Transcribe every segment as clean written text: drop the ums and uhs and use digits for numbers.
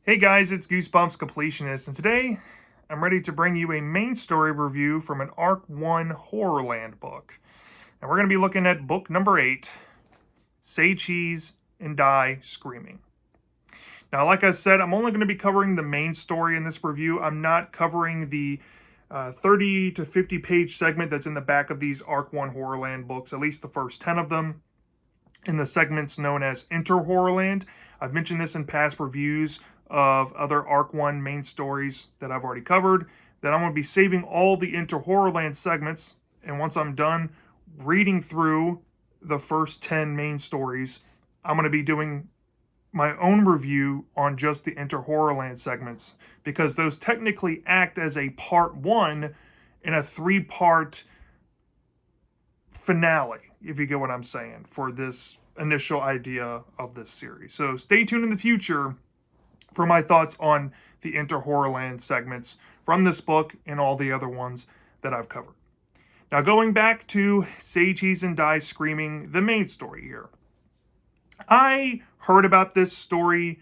Hey guys, it's Goosebumps Completionist, and today I'm ready to bring you a main story review from an Arc 1 HorrorLand book. And we're going to be looking at book number 8, Say Cheese and Die Screaming. Now, like I said, I'm only going to be covering the main story in this review. I'm not covering the 30 to 50 page segment that's in the back of these Arc 1 HorrorLand books, at least the first 10 of them, in the segments known as Enter HorrorLand. I've mentioned this in past reviews of other Arc 1 main stories that I've already covered, that I'm going to be saving all the Enter Horrorland segments, and once I'm done reading through the first 10 main stories, I'm going to be doing my own review on just the Enter Horrorland segments, because those technically act as a part 1 in a 3-part finale, if you get what I'm saying, for this initial idea of this series. So stay tuned in the future for my thoughts on the Enter Horrorland segments from this book and all the other ones that I've covered. Now, going back to Say Cheese and Die Screaming, the main story here. I heard about this story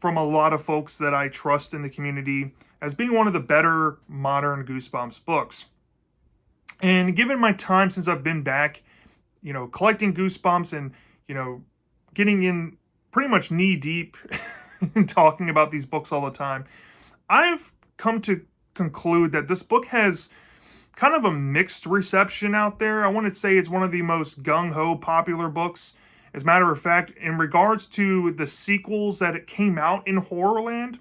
from a lot of folks that I trust in the community as being one of the better modern Goosebumps books. And given my time since I've been back, collecting Goosebumps and, getting in pretty much knee deep and talking about these books all the time, I've come to conclude that this book has kind of a mixed reception out there. I wouldn't say it's one of the most gung-ho popular books. As a matter of fact, in regards to the sequels that it came out in HorrorLand,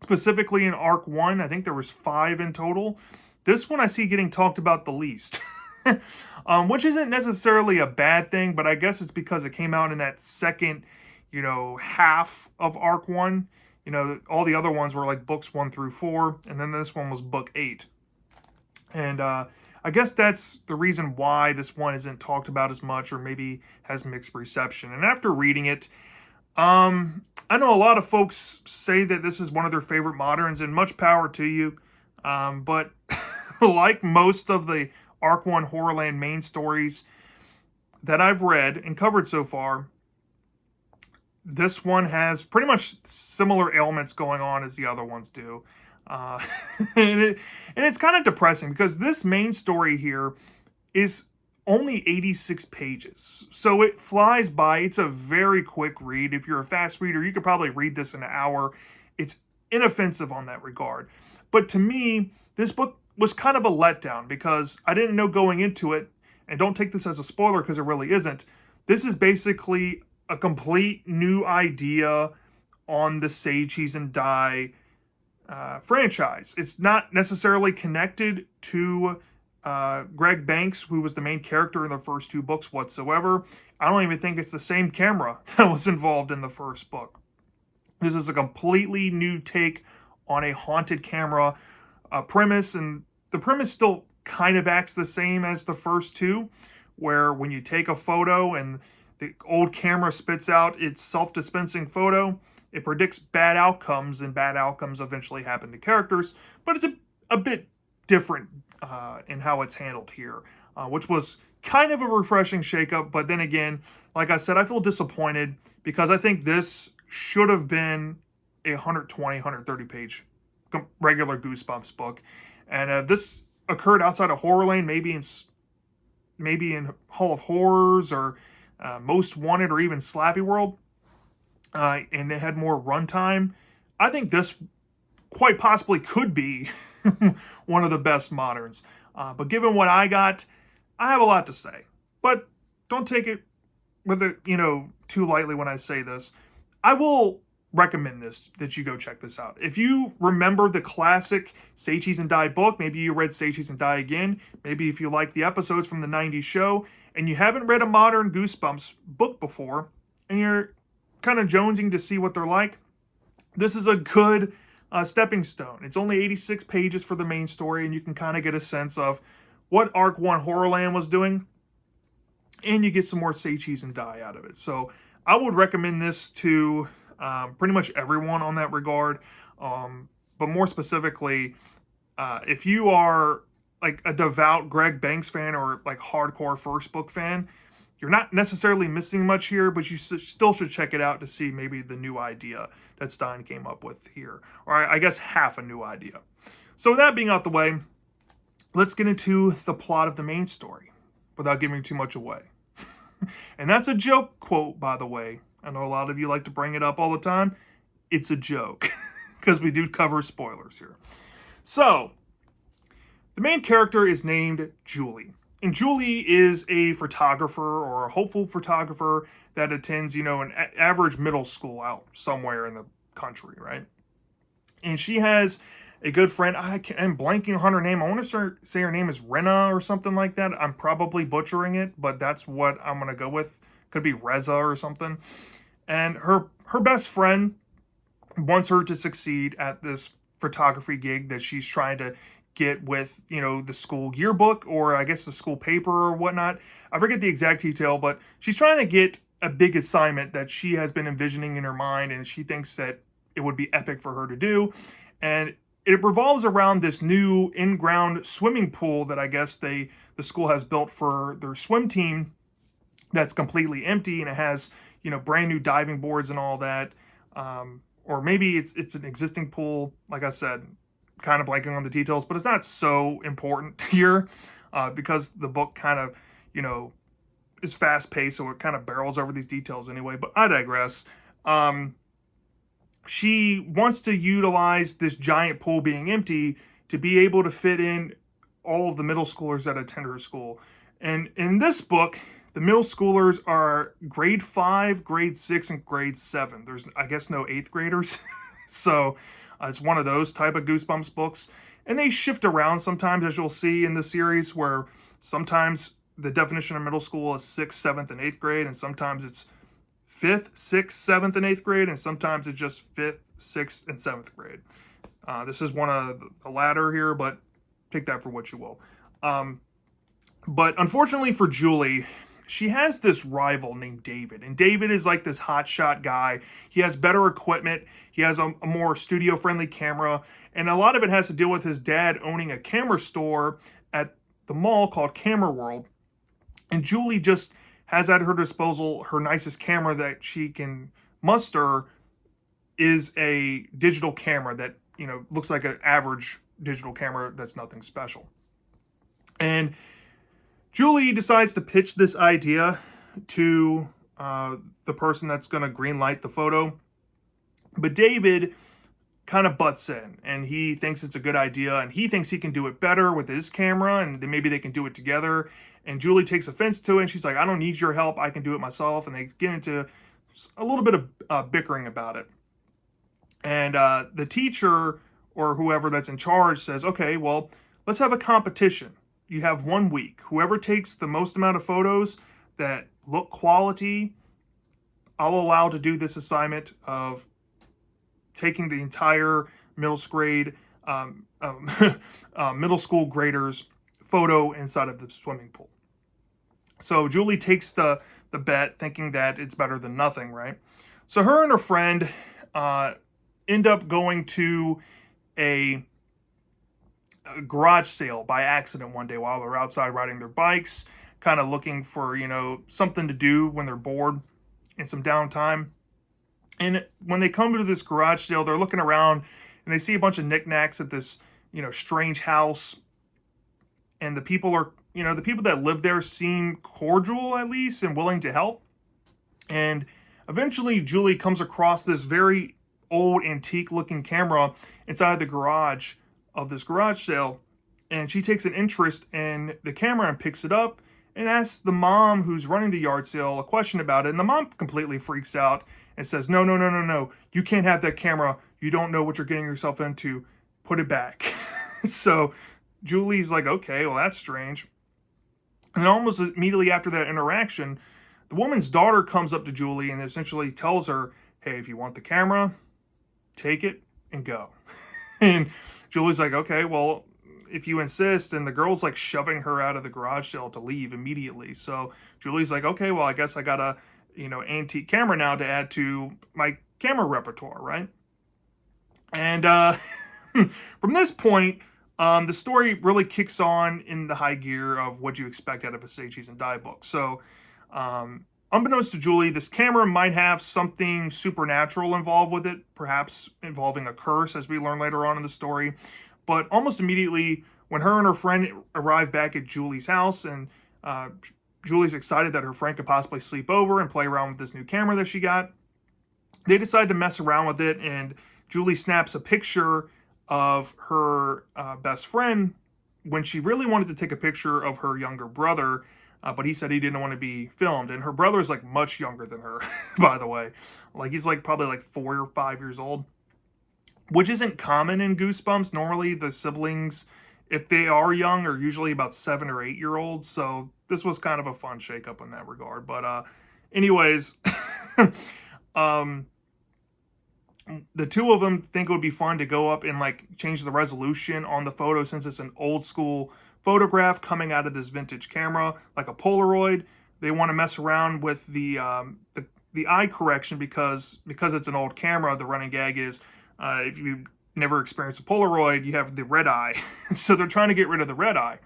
specifically in Arc 1, I think there was 5 in total, this one I see getting talked about the least. Which isn't necessarily a bad thing, but I guess it's because it came out in that second half of Arc 1. All the other ones were like books 1 through 4, and then this one was book 8. And I guess that's the reason why this one isn't talked about as much, or maybe has mixed reception. And after reading it, I know a lot of folks say that this is one of their favorite moderns, and much power to you. But like most of the Arc 1 HorrorLand main stories that I've read and covered so far, this one has pretty much similar elements going on as the other ones do. And it's kind of depressing because this main story here is only 86 pages. So it flies by. It's a very quick read. If you're a fast reader, you could probably read this in an hour. It's inoffensive on that regard. But to me, this book was kind of a letdown because I didn't know going into it, and don't take this as a spoiler because it really isn't. This is basically a complete new idea on the Say Cheese and Die franchise. It's not necessarily connected to Greg Banks, who was the main character in the first 2 books whatsoever. I don't even think it's the same camera that was involved in the first book. This is a completely new take on a haunted camera premise, and the premise still kind of acts the same as the first 2, where when you take a photo and the old camera spits out its self-dispensing photo, it predicts bad outcomes, and bad outcomes eventually happen to characters. But it's a bit different in how it's handled here, which was kind of a refreshing shakeup. But then again, like I said, I feel disappointed because I think this should have been a 120, 130 page regular Goosebumps book. And if this occurred outside of HorrorLand, maybe in Hall of Horrors or Most Wanted or even Slappy World, and they had more runtime, I think this quite possibly could be one of the best moderns. But given what I got, I have a lot to say. But don't take it with it, too lightly when I say this. I will recommend that you go check this out. If you remember the classic Say Cheese and Die book, maybe you read Say Cheese and Die again, maybe if you like the episodes from the 90s show, and you haven't read a modern Goosebumps book before, and you're kind of jonesing to see what they're like, this is a good stepping stone. It's only 86 pages for the main story, and you can kind of get a sense of what Arc 1 HorrorLand was doing, and you get some more Say Cheese and Die out of it. So I would recommend this to pretty much everyone on that regard. But more specifically, if you are like a devout Greg Banks fan or like hardcore first book fan, you're not necessarily missing much here, but you still should check it out to see maybe the new idea that Stein came up with here. Or I guess half a new idea. So with that being out the way, let's get into the plot of the main story without giving too much away. And that's a joke quote, by the way. I know a lot of you like to bring it up all the time. It's a joke because we do cover spoilers here. So, the main character is named Julie. And Julie is a photographer or a hopeful photographer that attends, an average middle school out somewhere in the country, right? And she has a good friend. I'm blanking on her name. I want to say her name is Rena or something like that. I'm probably butchering it, but that's what I'm going to go with. Could be Reza or something. And her best friend wants her to succeed at this photography gig that she's trying to get with, the school yearbook or I guess the school paper or whatnot. I forget the exact detail, but she's trying to get a big assignment that she has been envisioning in her mind, and she thinks that it would be epic for her to do. And it revolves around this new in-ground swimming pool that I guess the school has built for their swim team that's completely empty, and it has, brand new diving boards and all that. Or maybe it's an existing pool, like I said, kind of blanking on the details, but it's not so important here because the book kind of, is fast-paced, so it kind of barrels over these details anyway, but I digress. She wants to utilize this giant pool being empty to be able to fit in all of the middle schoolers that attend her school. And in this book, the middle schoolers are grade 5, grade 6, and grade 7. There's, I guess, no 8th graders. So it's one of those type of Goosebumps books. And they shift around sometimes, as you'll see in the series, where sometimes the definition of middle school is 6th, 7th, and 8th grade, and sometimes it's 5th, 6th, 7th, and 8th grade, and sometimes it's just 5th, 6th, and 7th grade. This is one of the latter here, but take that for what you will. But unfortunately for Julie, she has this rival named David, and David is like this hotshot guy. He has better equipment. He has a more studio-friendly camera, and a lot of it has to deal with his dad owning a camera store at the mall called Camera World. And Julie just has at her disposal her nicest camera that she can muster is a digital camera that, looks like an average digital camera that's nothing special. And Julie decides to pitch this idea to the person that's going to greenlight the photo. But David kind of butts in, and he thinks it's a good idea, and he thinks he can do it better with his camera, and then maybe they can do it together. And Julie takes offense to it, and she's like, I don't need your help. I can do it myself. And they get into a little bit of bickering about it. And the teacher or whoever that's in charge says, okay, well, let's have a competition. You have 1 week. Whoever takes the most amount of photos that look quality, I'll allow to do this assignment of taking the entire middle school graders photo inside of the swimming pool. So Julie takes the bet, thinking that it's better than nothing, right? So her and her friend end up going to a garage sale by accident one day while they're outside riding their bikes, kind of looking for, something to do when they're bored and some downtime. And when they come to this garage sale, they're looking around and they see a bunch of knickknacks at this, strange house. And the people that live there seem cordial, at least, and willing to help. And eventually Julie comes across this very old, antique-looking camera inside the garage of this garage sale. And she takes an interest in the camera and picks it up and asks the mom who's running the yard sale a question about it. And the mom completely freaks out and says, no. You can't have that camera. You don't know what you're getting yourself into. Put it back. So Julie's like, okay, well, that's strange. And almost immediately after that interaction, the woman's daughter comes up to Julie and essentially tells her, hey, if you want the camera, take it and go. And Julie's like, okay, well, if you insist. And the girl's like shoving her out of the garage sale to leave immediately. So Julie's like, okay, well, I guess I got a, antique camera now to add to my camera repertoire, right? And from this point, the story really kicks on in the high gear of what you expect out of a Say Cheese and Die book. So Unbeknownst to Julie, this camera might have something supernatural involved with it, perhaps involving a curse, as we learn later on in the story. But almost immediately, when her and her friend arrive back at Julie's house, and Julie's excited that her friend could possibly sleep over and play around with this new camera that she got, they decide to mess around with it, and Julie snaps a picture of her best friend when she really wanted to take a picture of her younger brother, but he said he didn't want to be filmed. And her brother is like much younger than her, by the way. Like he's like probably like 4 or 5 years old, which isn't common in Goosebumps. Normally the siblings, if they are young, are usually about 7 or 8 year olds. So this was kind of a fun shakeup in that regard. But anyways, the two of them think it would be fun to go up and like change the resolution on the photo, since it's an old school photograph coming out of this vintage camera, like a Polaroid. They want to mess around with the eye correction because it's an old camera. The running gag is if you never experienced a Polaroid, you have the red eye. So they're trying to get rid of the red eye.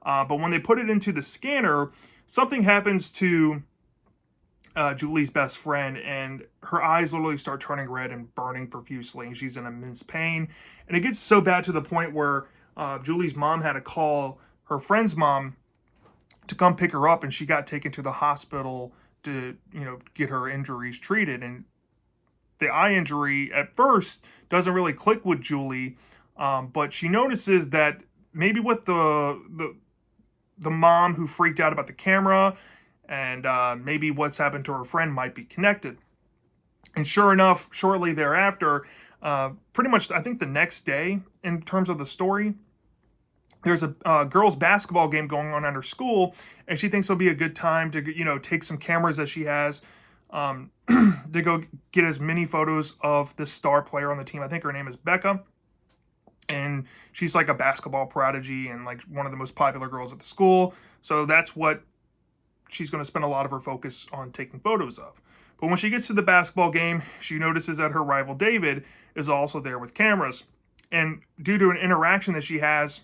But when they put it into the scanner, something happens to Julie's best friend, and her eyes literally start turning red and burning profusely, and she's in immense pain. And it gets so bad to the point where Julie's mom had to call her friend's mom to come pick her up, and she got taken to the hospital to, get her injuries treated. And the eye injury at first doesn't really click with Julie, but she notices that maybe with the mom who freaked out about the camera, and maybe what's happened to her friend might be connected. And sure enough, shortly thereafter, pretty much I think the next day in terms of the story, there's a girls' basketball game going on at her school, and she thinks it'll be a good time to, take some cameras that she has to go get as many photos of this star player on the team. I think her name is Becca, and she's like a basketball prodigy and like one of the most popular girls at the school. So that's what she's going to spend a lot of her focus on taking photos of. But when she gets to the basketball game, she notices that her rival David is also there with cameras. And due to an interaction that she has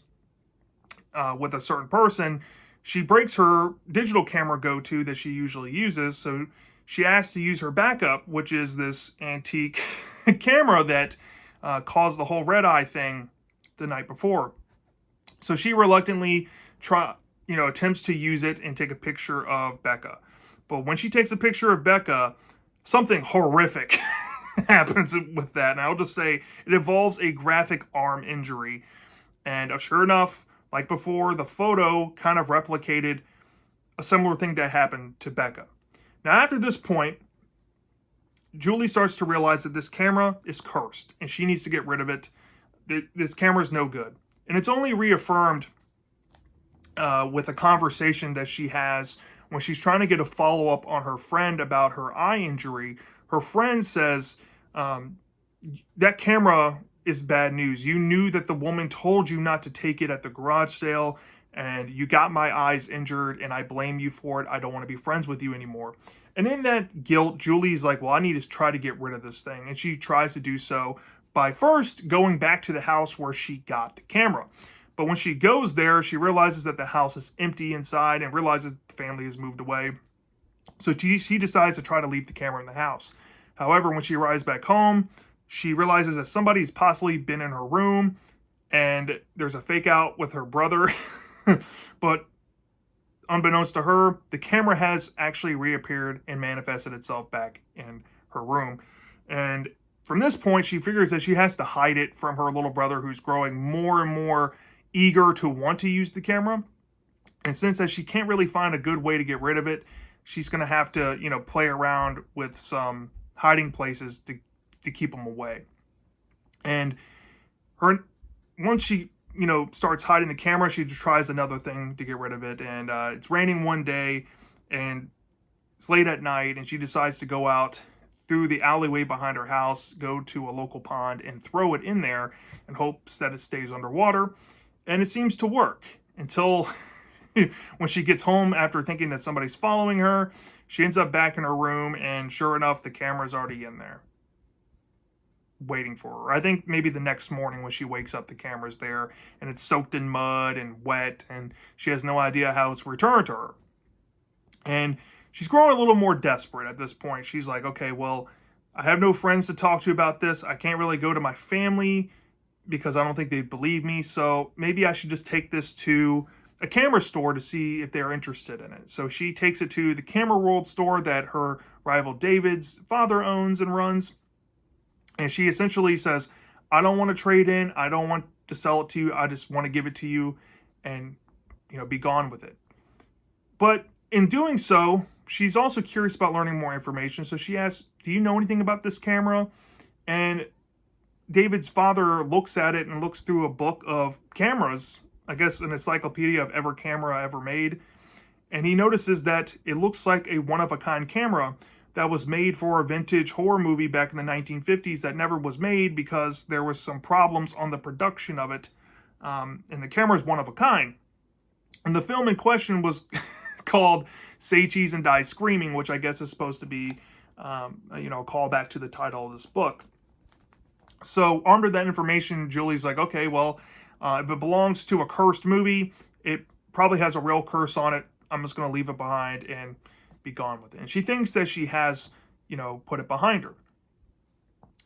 with a certain person, she breaks her digital camera go-to that she usually uses. So she asks to use her backup, which is this antique camera that caused the whole red eye thing the night before. So she reluctantly attempts to use it and take a picture of Becca. But when she takes a picture of Becca, something horrific happens with that. And I'll just say it involves a graphic arm injury. And sure enough, like before, the photo kind of replicated a similar thing that happened to Becca. Now, after this point, Julie starts to realize that this camera is cursed and she needs to get rid of it. This camera is no good. And it's only reaffirmed with a conversation that she has when she's trying to get a follow-up on her friend about her eye injury. Her friend says, that camera is bad news. You knew that the woman told you not to take it at the garage sale, and you got my eyes injured, and I blame you for it. I don't want to be friends with you anymore. And in that guilt, Julie's like, well, I need to try to get rid of this thing. And she tries to do so by first going back to the house where she got the camera. But when she goes there, she realizes that the house is empty inside and realizes the family has moved away. So she decides to try to leave the camera in the house. However, when she arrives back home, she realizes that somebody's possibly been in her room, and there's a fake out with her brother. But unbeknownst to her, the camera has actually reappeared and manifested itself back in her room. And from this point, she figures that she has to hide it from her little brother, who's growing more and more eager to want to use the camera. And since that she can't really find a good way to get rid of it, she's going to have to, play around with some hiding places to keep them away. And once she, starts hiding the camera, she just tries another thing to get rid of it. And it's raining one day, and it's late at night, and she decides to go out through the alleyway behind her house, go to a local pond, and throw it in there in hopes that it stays underwater. And it seems to work until when she gets home after thinking that somebody's following her. She ends up back in her room, and sure enough, the camera's already in there waiting for her. I think maybe the next morning when she wakes up, the camera's there, and it's soaked in mud and wet, and she has no idea how it's returned to her. And she's growing a little more desperate at this point. She's like, okay, well, I have no friends to talk to about this. I can't really go to my family because I don't think they'd believe me. So maybe I should just take this to a camera store to see if they're interested in it. So she takes it to the Camera World store that her rival David's father owns and runs. And she essentially says, I don't want to trade in. I don't want to sell it to you. I just want to give it to you and, be gone with it. But in doing so, she's also curious about learning more information. So she asks, do you know anything about this camera? And David's father looks at it and looks through a book of cameras, I guess an encyclopedia of every camera ever made. And he notices that it looks like a one-of-a-kind camera that was made for a vintage horror movie back in the 1950s that never was made because there was some problems on the production of it. And the camera is one of a kind. And the film in question was called Say Cheese and Die Screaming, which I guess is supposed to be, a callback to the title of this book. So armed with that information, Julie's like, okay, well, if it belongs to a cursed movie, it probably has a real curse on it. I'm just going to leave it behind and be gone with it. And she thinks that she has, put it behind her.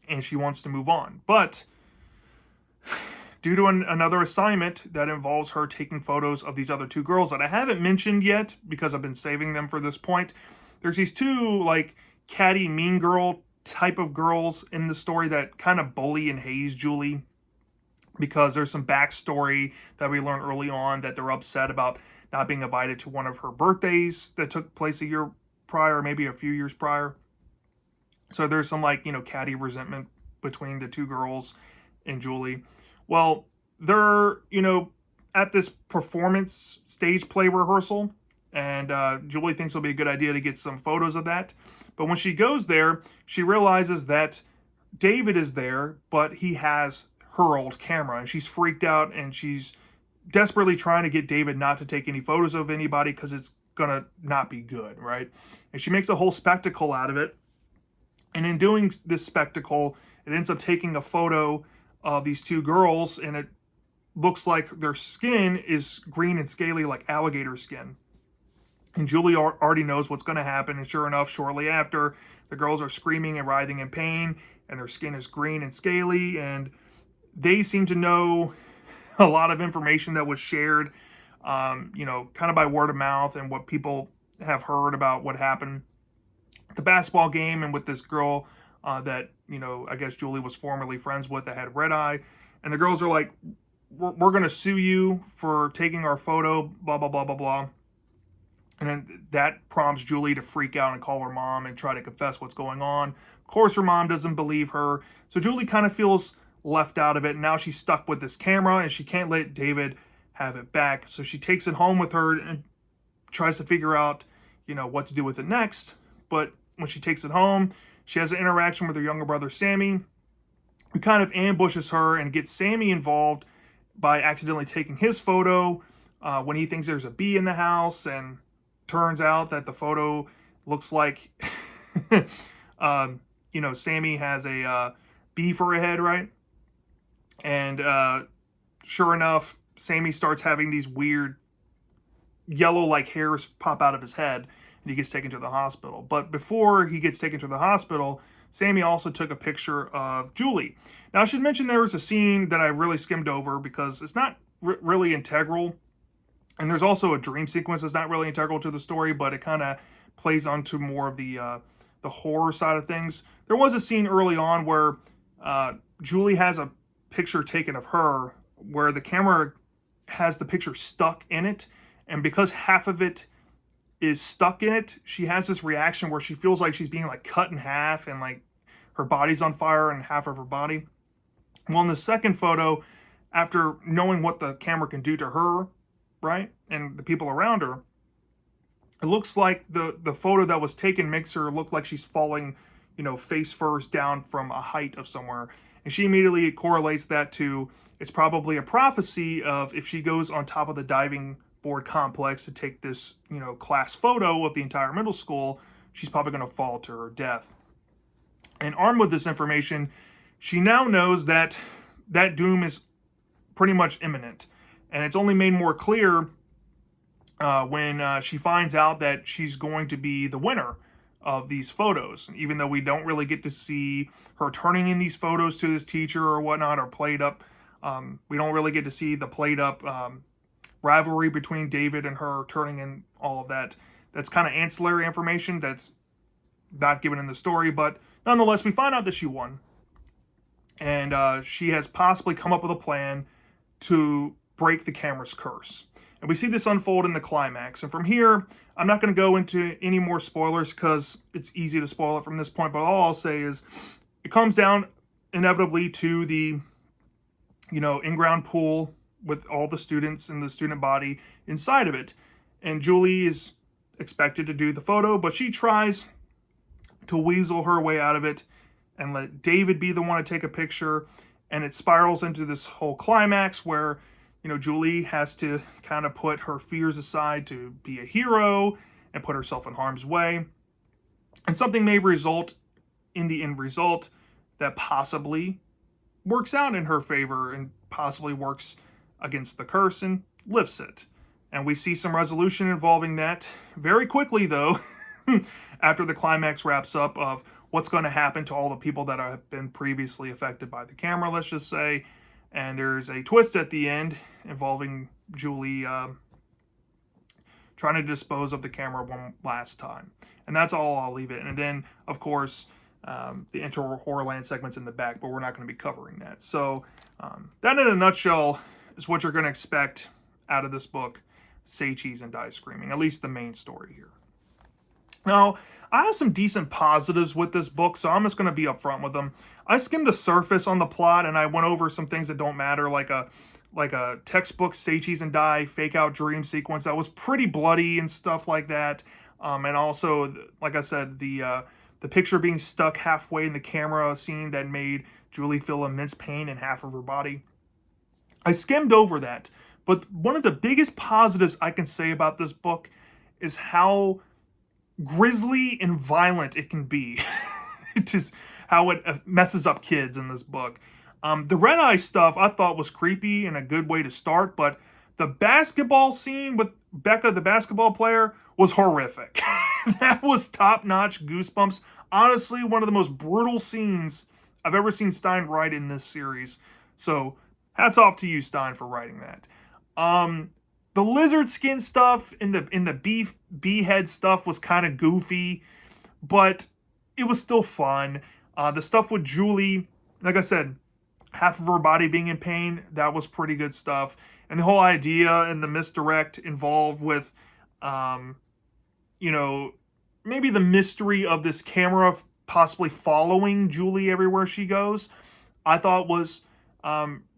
And she wants to move on. But due to another assignment that involves her taking photos of these other two girls that I haven't mentioned yet because I've been saving them for this point, there's these two, catty, mean girl type of girls in the story that kind of bully and haze Julie because there's some backstory that we learn early on that they're upset about not being invited to one of her birthdays that took place a year prior, maybe a few years prior. So there's some catty resentment between the two girls and Julie. Well, they're, at this performance stage play rehearsal, and Julie thinks it'll be a good idea to get some photos of that. But when she goes there, she realizes that David is there, but he has her old camera, and she's freaked out, and she's desperately trying to get David not to take any photos of anybody because it's gonna not be good, right? And she makes a whole spectacle out of it. And in doing this spectacle, it ends up taking a photo of these two girls, and it looks like their skin is green and scaly like alligator skin. And Julie already knows what's going to happen, and sure enough, shortly after, the girls are screaming and writhing in pain, and their skin is green and scaly, and they seem to know a lot of information that was shared, kind of by word of mouth and what people have heard about what happened at the basketball game and with this girl that, I guess Julie was formerly friends with that had red eye. And the girls are like, we're going to sue you for taking our photo, blah, blah, blah, blah, blah. And then that prompts Julie to freak out and call her mom and try to confess what's going on. Of course, her mom doesn't believe her. So Julie kind of feels left out of it. Now she's stuck with this camera and she can't let David have it back. So she takes it home with her and tries to figure out, what to do with it next. But when she takes it home, she has an interaction with her younger brother, Sammy, who kind of ambushes her and gets Sammy involved by accidentally taking his photo when he thinks there's a bee in the house. And turns out that the photo looks like, Sammy has a bee for a head, right? And sure enough, Sammy starts having these weird yellow-like hairs pop out of his head, and he gets taken to the hospital. But before he gets taken to the hospital, Sammy also took a picture of Julie. Now, I should mention there was a scene that I really skimmed over because it's not really integral. And there's also a dream sequence that's not really integral to the story, but it kind of plays onto more of the horror side of things. There was a scene early on where Julie has a picture taken of her where the camera has the picture stuck in it. And because half of it is stuck in it, she has this reaction where she feels like she's being cut in half and her body's on fire and half of her body. Well, in the second photo, after knowing what the camera can do to her, right, and the people around her, it looks like the photo that was taken makes her look like she's falling, face first down from a height of somewhere. And she immediately correlates that to it's probably a prophecy of if she goes on top of the diving board complex to take this, class photo of the entire middle school, she's probably going to fall to her death. And armed with this information, she now knows that doom is pretty much imminent. And it's only made more clear when she finds out that she's going to be the winner of these photos. Even though we don't really get to see her turning in these photos to this teacher or whatnot, or played up, we don't really get to see the played up rivalry between David and her turning in all of that. That's kind of ancillary information that's not given in the story, but nonetheless, we find out that she won. And she has possibly come up with a plan to break the camera's curse. And we see this unfold in the climax. And from here, I'm not going to go into any more spoilers because it's easy to spoil it from this point. But all I'll say is it comes down inevitably to the, in-ground pool with all the students and the student body inside of it. And Julie is expected to do the photo, but she tries to weasel her way out of it and let David be the one to take a picture. And it spirals into this whole climax where Julie has to kind of put her fears aside to be a hero and put herself in harm's way. And something may result in the end result that possibly works out in her favor and possibly works against the curse and lifts it. And we see some resolution involving that very quickly, though, after the climax wraps up, of what's going to happen to all the people that have been previously affected by the camera, let's just say. And there's a twist at the end involving Julie trying to dispose of the camera one last time. And that's all I'll leave it. And then, of course, the HorrorLand segment's in the back, but we're not going to be covering that. So that in a nutshell is what you're going to expect out of this book, Say Cheese and Die Screaming, at least the main story here. Now, I have some decent positives with this book, so I'm just going to be upfront with them. I skimmed the surface on the plot, and I went over some things that don't matter, like a textbook Say Cheese and Die fake out dream sequence that was pretty bloody and stuff like that. And also, like I said, the picture being stuck halfway in the camera scene that made Julie feel immense pain in half of her body. I skimmed over that, but one of the biggest positives I can say about this book is how grisly and violent it can be. It is how it messes up kids in this book. The red eye stuff I thought was creepy and a good way to start, but the basketball scene with Becca, the basketball player, was horrific. That was top-notch Goosebumps. Honestly, one of the most brutal scenes I've ever seen Stein write in this series. So, hats off to you, Stein, for writing that. The lizard skin stuff in the bee head stuff was kind of goofy, but it was still fun. The stuff with Julie, like I said, half of her body being in pain, that was pretty good stuff. And the whole idea and the misdirect involved with, maybe the mystery of this camera possibly following Julie everywhere she goes, I thought was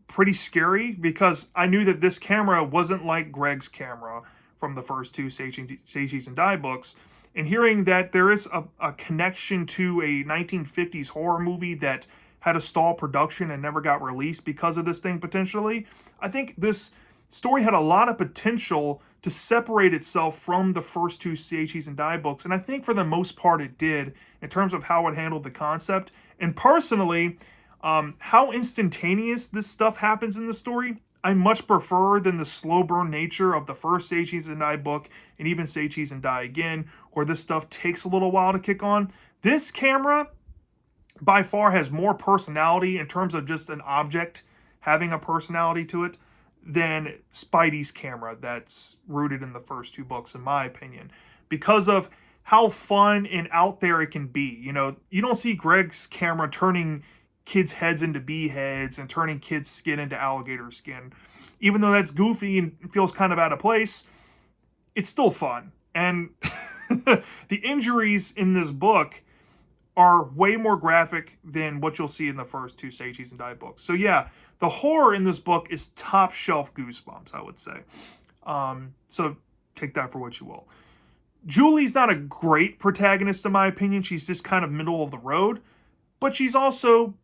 pretty scary, because I knew that this camera wasn't like Greg's camera from the first two Say Cheese and Die books. And hearing that there is a connection to a 1950s horror movie that had a stalled production and never got released because of this thing potentially, I think this story had a lot of potential to separate itself from the first two Say Cheese and Die books. And I think for the most part it did, in terms of how it handled the concept. And personally, how instantaneous this stuff happens in the story, I much prefer than the slow burn nature of the first Say Cheese and Die book, and even Say Cheese and Die Again, where this stuff takes a little while to kick on. This camera, by far, has more personality in terms of just an object having a personality to it than Spidey's camera that's rooted in the first two books, in my opinion, because of how fun and out there it can be. You don't see Greg's camera turning kids' heads into bee heads and turning kids' skin into alligator skin. Even though that's goofy and feels kind of out of place, it's still fun. And the injuries in this book are way more graphic than what you'll see in the first two Say Cheese and Die books. So yeah, the horror in this book is top shelf Goosebumps, I would say. So take that for what you will. Julie's not a great protagonist in my opinion. She's just kind of middle of the road, but she's also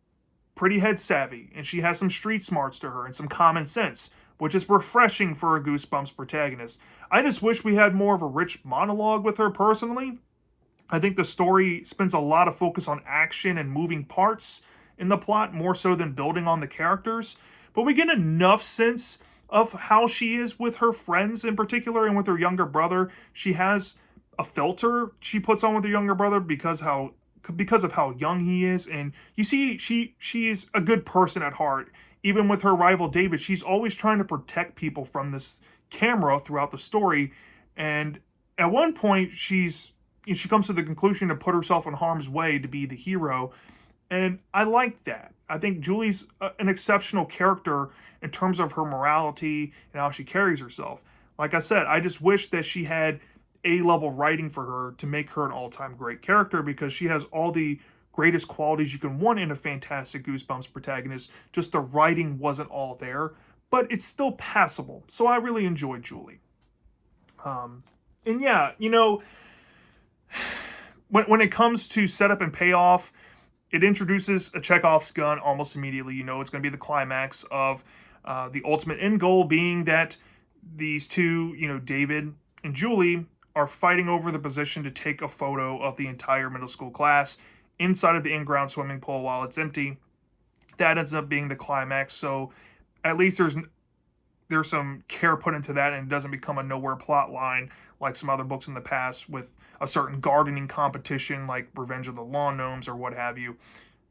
pretty head savvy, and she has some street smarts to her and some common sense, which is refreshing for a Goosebumps protagonist. I just wish we had more of a rich monologue with her personally. I think the story spends a lot of focus on action and moving parts in the plot, more so than building on the characters. But we get enough sense of how she is with her friends in particular and with her younger brother. She has a filter she puts on with her younger brother because of how young he is, and you see she is a good person at heart. Even with her rival David, she's always trying to protect people from this camera throughout the story. And at one point she comes to the conclusion to put herself in harm's way to be the hero. And I like that. I think Julie's an exceptional character in terms of her morality and how she carries herself. Like I said, I just wish that she had A-level writing for her to make her an all-time great character, because she has all the greatest qualities you can want in a fantastic Goosebumps protagonist. Just the writing wasn't all there, but it's still passable. So I really enjoyed Julie. And yeah, when it comes to setup and payoff, it introduces a Chekhov's gun almost immediately. It's going to be the climax of the ultimate end goal being that these two, David and Julie, are fighting over the position to take a photo of the entire middle school class inside of the in-ground swimming pool while it's empty. That ends up being the climax. So at least there's some care put into that, and it doesn't become a nowhere plot line like some other books in the past with a certain gardening competition like Revenge of the Lawn Gnomes or what have you,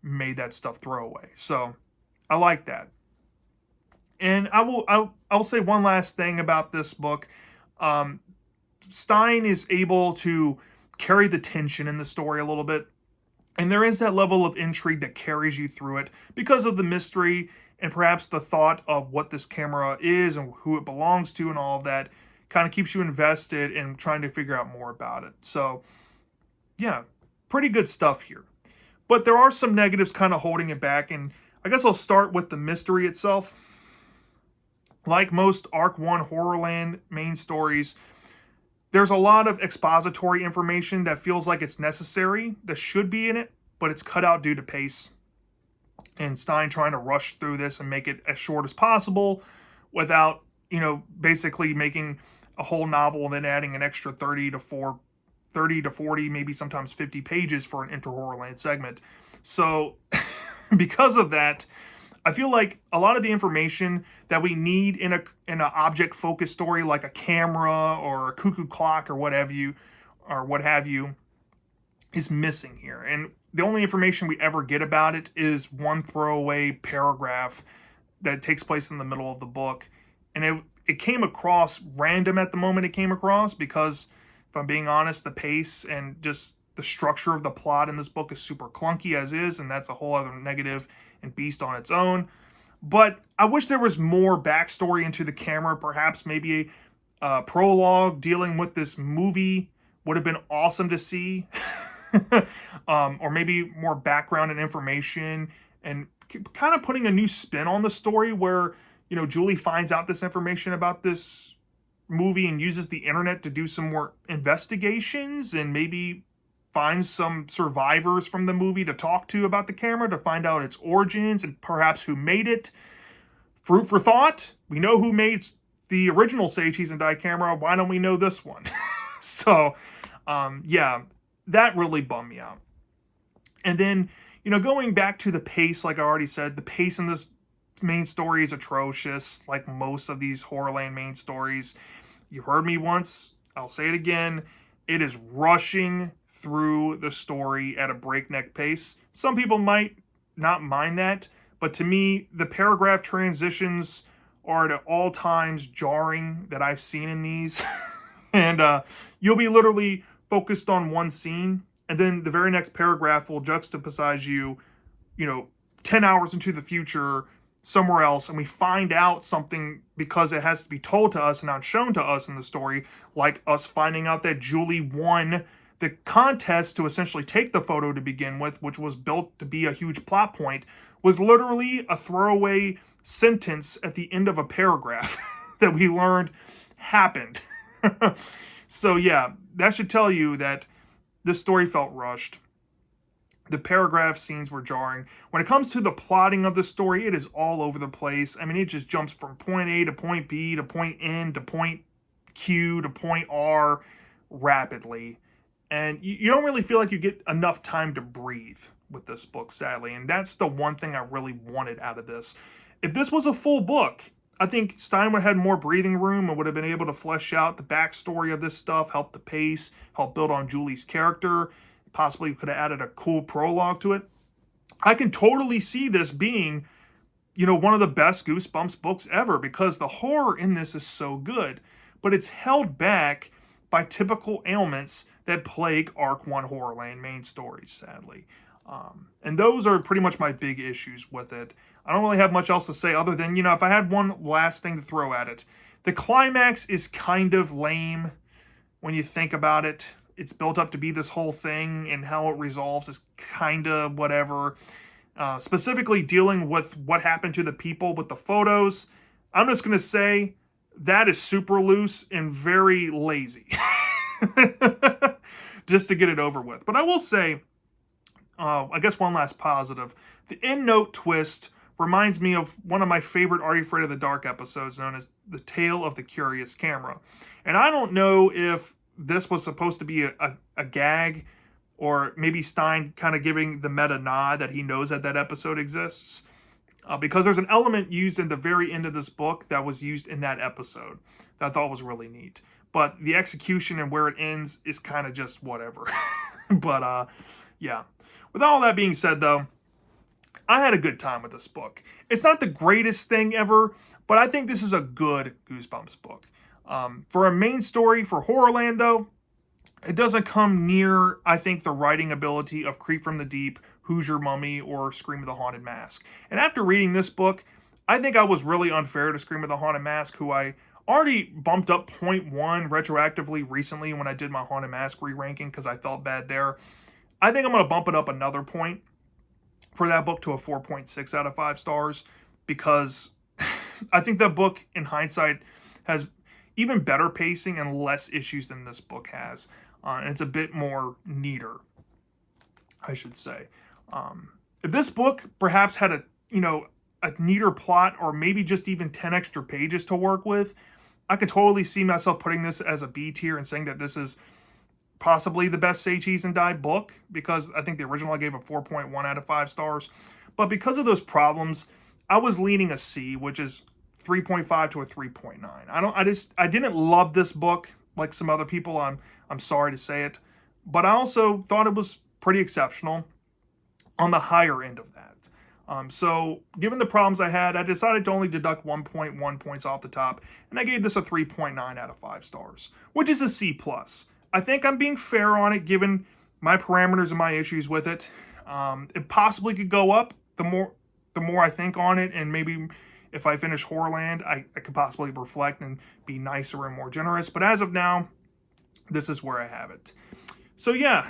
made that stuff throwaway. So I like that. And I'll say one last thing about this book. Stein is able to carry the tension in the story a little bit. And there is that level of intrigue that carries you through it because of the mystery and perhaps the thought of what this camera is and who it belongs to, and all of that kind of keeps you invested in trying to figure out more about it. So yeah, pretty good stuff here. But there are some negatives kind of holding it back, and I guess I'll start with the mystery itself. Like most Arc 1 HorrorLand main stories, there's a lot of expository information that feels like it's necessary, that should be in it, but it's cut out due to pace. And Stein trying to rush through this and make it as short as possible without, basically making a whole novel and then adding an extra 30 to 40, maybe sometimes 50 pages for an Inter-HorrorLand segment. So because of that, I feel like a lot of the information that we need in an object-focused story, like a camera or a cuckoo clock or what have you, is missing here. And the only information we ever get about it is one throwaway paragraph that takes place in the middle of the book. And it came across random at the moment it came across, because if I'm being honest, the pace and just the structure of the plot in this book is super clunky as is, and that's a whole other negative and beast on its own. But I wish there was more backstory into the camera. Perhaps maybe a prologue dealing with this movie would have been awesome to see. Or maybe more background and information, and kind of putting a new spin on the story where, Julie finds out this information about this movie and uses the internet to do some more investigations and maybe finds some survivors from the movie to talk to about the camera to find out its origins and perhaps who made it. Fruit for thought. We know who made the original Say Cheese and Die camera. Why don't we know this one? So, yeah, that really bummed me out. And then, going back to the pace, like I already said, the pace in this main story is atrocious, like most of these HorrorLand main stories. You heard me once, I'll say it again. It is rushing through the story at a breakneck pace. Some people might not mind that, but to me, the paragraph transitions are at all times jarring that I've seen in these. And you'll be literally focused on one scene, and then the very next paragraph will juxtapose you, 10 hours into the future somewhere else, and we find out something because it has to be told to us and not shown to us in the story, like us finding out that Julie won the contest to essentially take the photo to begin with, which was built to be a huge plot point, was literally a throwaway sentence at the end of a paragraph that we learned happened. So yeah, that should tell you that this story felt rushed. The paragraph scenes were jarring. When it comes to the plotting of the story, it is all over the place. I mean, it just jumps from point A to point B to point N to point Q to point R rapidly. And you don't really feel like you get enough time to breathe with this book, sadly. And that's the one thing I really wanted out of this. If this was a full book, I think Stein would have had more breathing room and would have been able to flesh out the backstory of this stuff, help the pace, help build on Julie's character, possibly could have added a cool prologue to it. I can totally see this being, one of the best Goosebumps books ever because the horror in this is so good, but it's held back by typical ailments that plague Arc 1 HorrorLand main stories, sadly. And those are pretty much my big issues with it. I don't really have much else to say other than, if I had one last thing to throw at it. The climax is kind of lame when you think about it. It's built up to be this whole thing, and how it resolves is kind of whatever. Specifically dealing with what happened to the people with the photos, I'm just going to say that is super loose and very lazy. Just to get it over with. But I will say, I guess one last positive. The end note twist reminds me of one of my favorite Are You Afraid of the Dark episodes, known as The Tale of the Curious Camera. And I don't know if this was supposed to be a gag, or maybe Stein kind of giving the meta nod that he knows that episode exists. Because there's an element used in the very end of this book that was used in that episode that I thought was really neat. But the execution and where it ends is kind of just whatever. But, yeah. With all that being said, though, I had a good time with this book. It's not the greatest thing ever, but I think this is a good Goosebumps book. For a main story for HorrorLand, though, it doesn't come near, I think, the writing ability of Creep from the Deep, Who's Your Mummy, or Scream of the Haunted Mask. And after reading this book, I think I was really unfair to Scream of the Haunted Mask, who I already bumped up 0.1 retroactively recently when I did my Haunted Mask re-ranking because I felt bad there. I think I'm going to bump it up another point for that book to a 4.6 out of 5 stars because I think that book, in hindsight, has even better pacing and less issues than this book has. And it's a bit more neater, I should say. If this book perhaps had a neater plot, or maybe just even 10 extra pages to work with, I could totally see myself putting this as a B tier and saying that this is possibly the best Say Cheese and Die book, because I think the original I gave a 4.1 out of 5 stars. But because of those problems, I was leaning a C, which is 3.5 to a 3.9. I didn't love this book like some other people. I'm sorry to say it, but I also thought it was pretty exceptional on the higher end of that. So given the problems I had, I decided to only deduct 1.1 points off the top, and I gave this a 3.9 out of 5 stars, which is a C+. I think I'm being fair on it, given my parameters and my issues with it. It possibly could go up the more I think on it, and maybe if I finish HorrorLand, I could possibly reflect and be nicer and more generous. But as of now, this is where I have it. So yeah,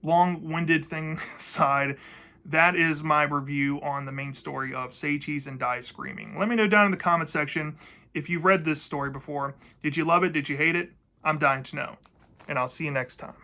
long-winded thing aside, that is my review on the main story of Say Cheese and Die Screaming. Let me know down in the comment section if you've read this story before. Did you love it? Did you hate it? I'm dying to know. And I'll see you next time.